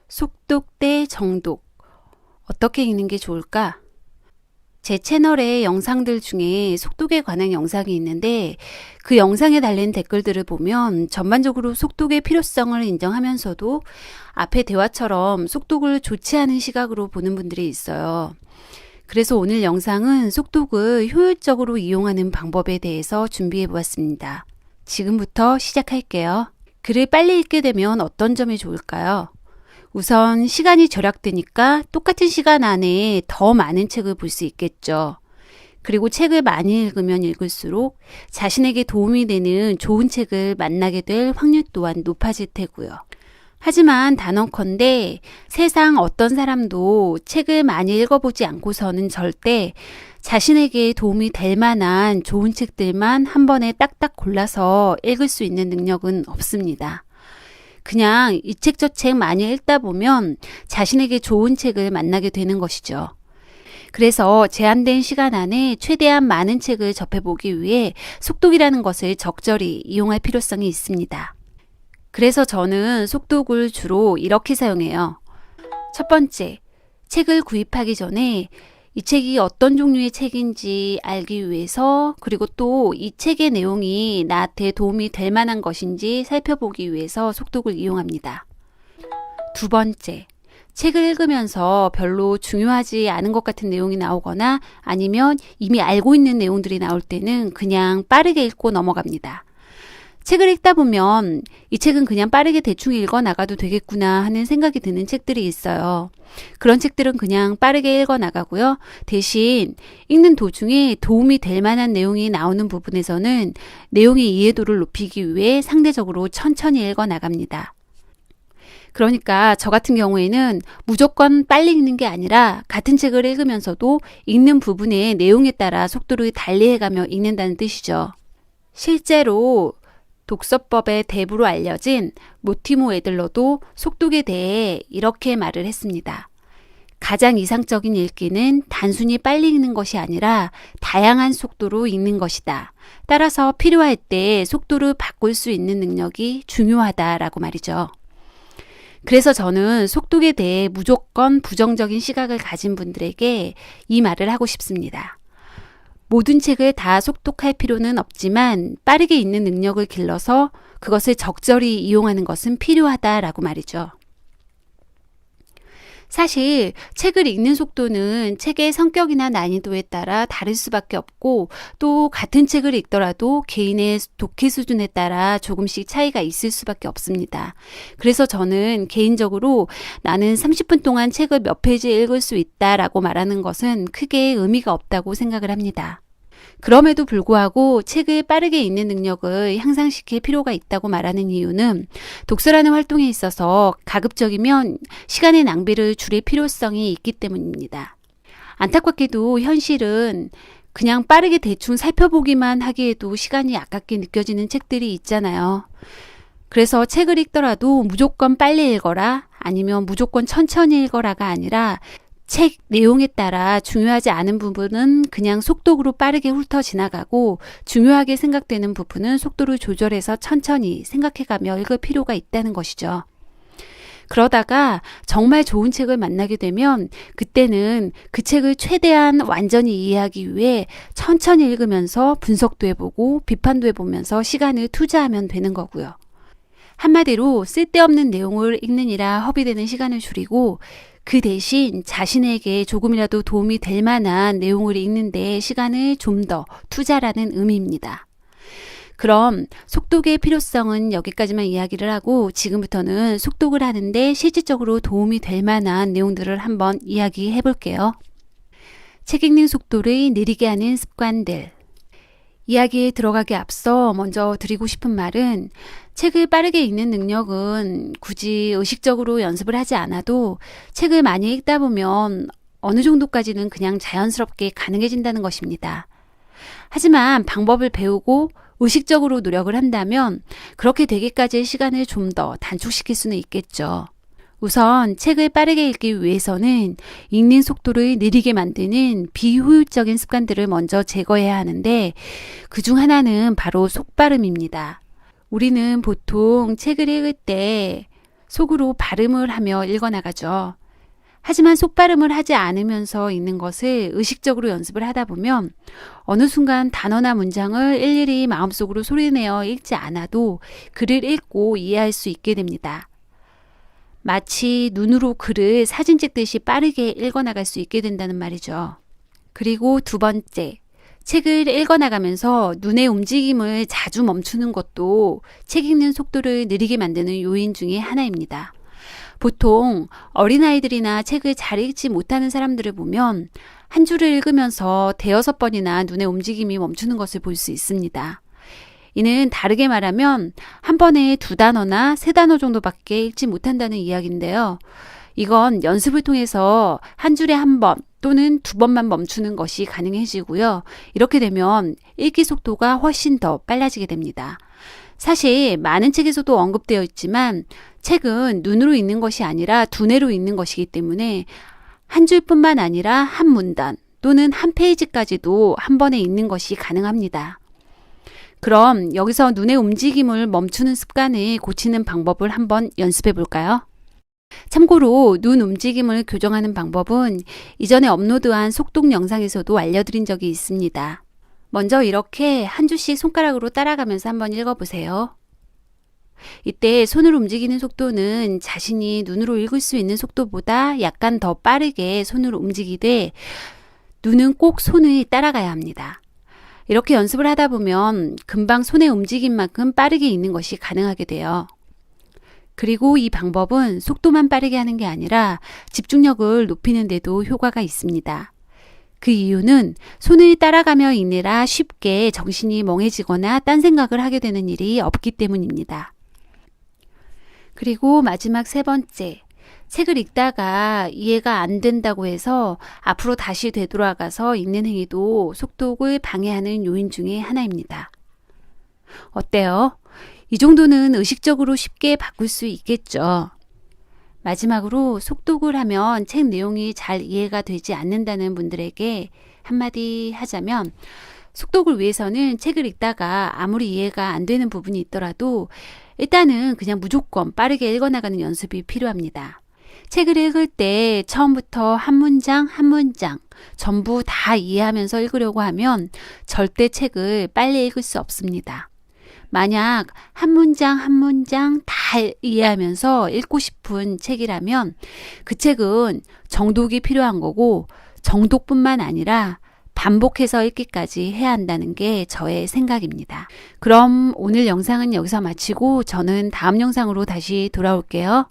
속독 대 정독. 어떻게 읽는 게 좋을까? 제 채널의 영상들 중에 속독에 관한 영상이 있는데 그 영상에 달린 댓글들을 보면 전반적으로 속독의 필요성을 인정하면서도 앞의 대화처럼 속독을 좋지 않은 시각으로 보는 분들이 있어요. 그래서 오늘 영상은 속독을 효율적으로 이용하는 방법에 대해서 준비해 보았습니다. 지금부터 시작할게요. 글을 빨리 읽게 되면 어떤 점이 좋을까요? 우선 시간이 절약되니까 똑같은 시간 안에 더 많은 책을 볼 수 있겠죠. 그리고 책을 많이 읽으면 읽을수록 자신에게 도움이 되는 좋은 책을 만나게 될 확률 또한 높아질 테고요. 하지만 단언컨대 세상 어떤 사람도 책을 많이 읽어보지 않고서는 절대 자신에게 도움이 될 만한 좋은 책들만 한 번에 딱딱 골라서 읽을 수 있는 능력은 없습니다. 그냥 이 책 저 책 많이 읽다 보면 자신에게 좋은 책을 만나게 되는 것이죠. 그래서 제한된 시간 안에 최대한 많은 책을 접해보기 위해 속독이라는 것을 적절히 이용할 필요성이 있습니다. 그래서 저는 속독을 주로 이렇게 사용해요. 첫 번째, 책을 구입하기 전에 이 책이 어떤 종류의 책인지 알기 위해서, 그리고 또 이 책의 내용이 나한테 도움이 될 만한 것인지 살펴보기 위해서 속독을 이용합니다. 두 번째, 책을 읽으면서 별로 중요하지 않은 것 같은 내용이 나오거나 아니면 이미 알고 있는 내용들이 나올 때는 그냥 빠르게 읽고 넘어갑니다. 책을 읽다 보면 이 책은 그냥 빠르게 대충 읽어 나가도 되겠구나 하는 생각이 드는 책들이 있어요. 그런 책들은 그냥 빠르게 읽어 나가고요. 대신 읽는 도중에 도움이 될 만한 내용이 나오는 부분에서는 내용의 이해도를 높이기 위해 상대적으로 천천히 읽어 나갑니다. 그러니까 저 같은 경우에는 무조건 빨리 읽는 게 아니라 같은 책을 읽으면서도 읽는 부분의 내용에 따라 속도를 달리해가며 읽는다는 뜻이죠. 실제로 독서법의 대부로 알려진 모티모 애들러도 속독에 대해 이렇게 말을 했습니다. 가장 이상적인 읽기는 단순히 빨리 읽는 것이 아니라 다양한 속도로 읽는 것이다. 따라서 필요할 때 속도를 바꿀 수 있는 능력이 중요하다라고 말이죠. 그래서 저는 속독에 대해 무조건 부정적인 시각을 가진 분들에게 이 말을 하고 싶습니다. 모든 책을 다 속독할 필요는 없지만 빠르게 읽는 능력을 길러서 그것을 적절히 이용하는 것은 필요하다라고 말이죠. 사실 책을 읽는 속도는 책의 성격이나 난이도에 따라 다를 수밖에 없고 또 같은 책을 읽더라도 개인의 독해 수준에 따라 조금씩 차이가 있을 수밖에 없습니다. 그래서 저는 개인적으로 나는 30분 동안 책을 몇 페이지 읽을 수 있다라고 말하는 것은 크게 의미가 없다고 생각을 합니다. 그럼에도 불구하고 책을 빠르게 읽는 능력을 향상시킬 필요가 있다고 말하는 이유는 독서라는 활동에 있어서 가급적이면 시간의 낭비를 줄일 필요성이 있기 때문입니다. 안타깝게도 현실은 그냥 빠르게 대충 살펴보기만 하기에도 시간이 아깝게 느껴지는 책들이 있잖아요. 그래서 책을 읽더라도 무조건 빨리 읽어라 아니면 무조건 천천히 읽어라가 아니라 책 내용에 따라 중요하지 않은 부분은 그냥 속독으로 빠르게 훑어 지나가고 중요하게 생각되는 부분은 속도를 조절해서 천천히 생각해가며 읽을 필요가 있다는 것이죠. 그러다가 정말 좋은 책을 만나게 되면 그때는 그 책을 최대한 완전히 이해하기 위해 천천히 읽으면서 분석도 해보고 비판도 해보면서 시간을 투자하면 되는 거고요. 한마디로 쓸데없는 내용을 읽느니라 허비되는 시간을 줄이고 그 대신 자신에게 조금이라도 도움이 될 만한 내용을 읽는 데 시간을 좀 더 투자라는 의미입니다. 그럼 속독의 필요성은 여기까지만 이야기를 하고 지금부터는 속독을 하는데 실질적으로 도움이 될 만한 내용들을 한번 이야기해 볼게요. 책 읽는 속도를 느리게 하는 습관들. 이야기에 들어가기 앞서 먼저 드리고 싶은 말은 책을 빠르게 읽는 능력은 굳이 의식적으로 연습을 하지 않아도 책을 많이 읽다 보면 어느 정도까지는 그냥 자연스럽게 가능해진다는 것입니다. 하지만 방법을 배우고 의식적으로 노력을 한다면 그렇게 되기까지의 시간을 좀 더 단축시킬 수는 있겠죠. 우선 책을 빠르게 읽기 위해서는 읽는 속도를 느리게 만드는 비효율적인 습관들을 먼저 제거해야 하는데 그중 하나는 바로 속발음입니다. 우리는 보통 책을 읽을 때 속으로 발음을 하며 읽어나가죠. 하지만 속발음을 하지 않으면서 읽는 것을 의식적으로 연습을 하다 보면 어느 순간 단어나 문장을 일일이 마음속으로 소리내어 읽지 않아도 글을 읽고 이해할 수 있게 됩니다. 마치 눈으로 글을 사진 찍듯이 빠르게 읽어나갈 수 있게 된다는 말이죠. 그리고 두 번째, 책을 읽어나가면서 눈의 움직임을 자주 멈추는 것도 책 읽는 속도를 느리게 만드는 요인 중에 하나입니다. 보통 어린아이들이나 책을 잘 읽지 못하는 사람들을 보면 한 줄을 읽으면서 대여섯 번이나 눈의 움직임이 멈추는 것을 볼 수 있습니다. 이는 다르게 말하면 한 번에 2단어나 3단어 정도밖에 읽지 못한다는 이야기인데요. 이건 연습을 통해서 한 줄에 한 번 또는 2번만 멈추는 것이 가능해지고요. 이렇게 되면 읽기 속도가 훨씬 더 빨라지게 됩니다. 사실 많은 책에서도 언급되어 있지만 책은 눈으로 읽는 것이 아니라 두뇌로 읽는 것이기 때문에 한 줄뿐만 아니라 한 문단 또는 한 페이지까지도 한 번에 읽는 것이 가능합니다. 그럼 여기서 눈의 움직임을 멈추는 습관을 고치는 방법을 한번 연습해 볼까요? 참고로 눈 움직임을 교정하는 방법은 이전에 업로드한 속독 영상에서도 알려드린 적이 있습니다. 먼저 이렇게 한 줄씩 손가락으로 따라가면서 한번 읽어보세요. 이때 손을 움직이는 속도는 자신이 눈으로 읽을 수 있는 속도보다 약간 더 빠르게 손을 움직이되 눈은 꼭 손을 따라가야 합니다. 이렇게 연습을 하다 보면 금방 손의 움직임만큼 빠르게 읽는 것이 가능하게 돼요. 그리고 이 방법은 속도만 빠르게 하는 게 아니라 집중력을 높이는 데도 효과가 있습니다. 그 이유는 손을 따라가며 읽느라 쉽게 정신이 멍해지거나 딴 생각을 하게 되는 일이 없기 때문입니다. 그리고 마지막 3번째, 책을 읽다가 이해가 안 된다고 해서 앞으로 다시 되돌아가서 읽는 행위도 속독을 방해하는 요인 중에 하나입니다. 어때요? 이 정도는 의식적으로 쉽게 바꿀 수 있겠죠. 마지막으로 속독을 하면 책 내용이 잘 이해가 되지 않는다는 분들에게 한마디 하자면 속독을 위해서는 책을 읽다가 아무리 이해가 안 되는 부분이 있더라도 일단은 그냥 무조건 빠르게 읽어나가는 연습이 필요합니다. 책을 읽을 때 처음부터 한 문장 한 문장 전부 다 이해하면서 읽으려고 하면 절대 책을 빨리 읽을 수 없습니다. 만약 한 문장 한 문장 다 이해하면서 읽고 싶은 책이라면 그 책은 정독이 필요한 거고 정독뿐만 아니라 반복해서 읽기까지 해야 한다는 게 저의 생각입니다. 그럼 오늘 영상은 여기서 마치고 저는 다음 영상으로 다시 돌아올게요.